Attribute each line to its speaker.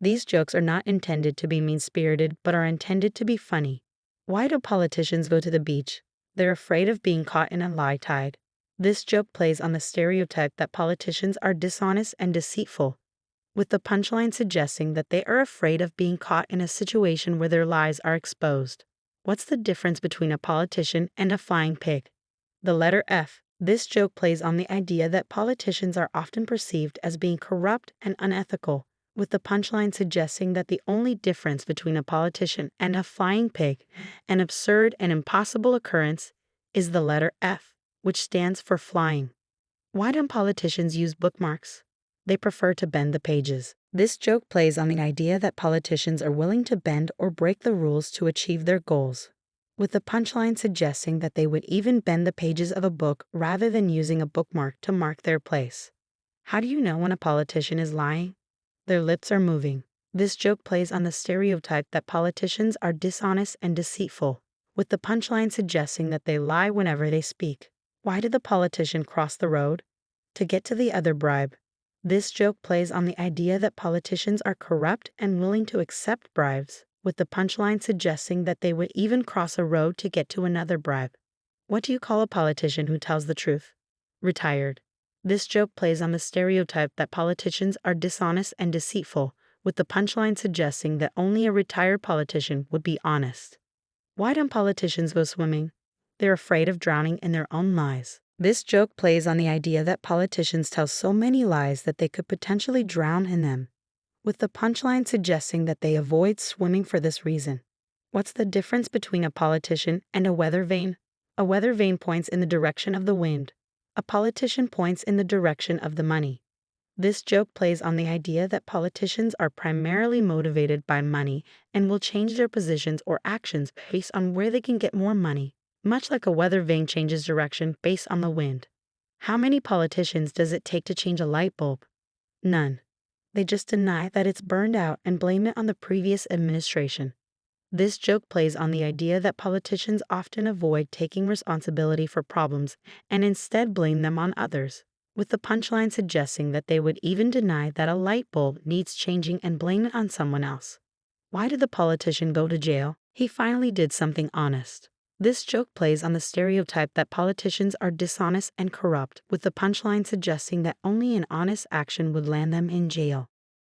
Speaker 1: These jokes are not intended to be mean-spirited but are intended to be funny. Why do politicians go to the beach? They're afraid of being caught in a lie tide. This joke plays on the stereotype that politicians are dishonest and deceitful, with the punchline suggesting that they are afraid of being caught in a situation where their lies are exposed. What's the difference between a politician and a flying pig? The letter F. This joke plays on the idea that politicians are often perceived as being corrupt and unethical, with the punchline suggesting that the only difference between a politician and a flying pig, an absurd and impossible occurrence, is the letter F, which stands for flying. Why don't politicians use bookmarks? They prefer to bend the pages. This joke plays on the idea that politicians are willing to bend or break the rules to achieve their goals, with the punchline suggesting that they would even bend the pages of a book rather than using a bookmark to mark their place. How do you know when a politician is lying? Their lips are moving. This joke plays on the stereotype that politicians are dishonest and deceitful, with the punchline suggesting that they lie whenever they speak. Why did the politician cross the road? To get to the other bribe. This joke plays on the idea that politicians are corrupt and willing to accept bribes, with the punchline suggesting that they would even cross a road to get to another bribe. What do you call a politician who tells the truth? Retired. This joke plays on the stereotype that politicians are dishonest and deceitful, with the punchline suggesting that only a retired politician would be honest. Why don't politicians go swimming? They're afraid of drowning in their own lies. This joke plays on the idea that politicians tell so many lies that they could potentially drown in them, with the punchline suggesting that they avoid swimming for this reason. What's the difference between a politician and a weather vane? A weather vane points in the direction of the wind. A politician points in the direction of the money. This joke plays on the idea that politicians are primarily motivated by money and will change their positions or actions based on where they can get more money, much like a weather vane changes direction based on the wind. How many politicians does it take to change a light bulb? None. They just deny that it's burned out and blame it on the previous administration. This joke plays on the idea that politicians often avoid taking responsibility for problems and instead blame them on others, with the punchline suggesting that they would even deny that a light bulb needs changing and blame it on someone else. Why did the politician go to jail? He finally did something honest. This joke plays on the stereotype that politicians are dishonest and corrupt, with the punchline suggesting that only an honest action would land them in jail.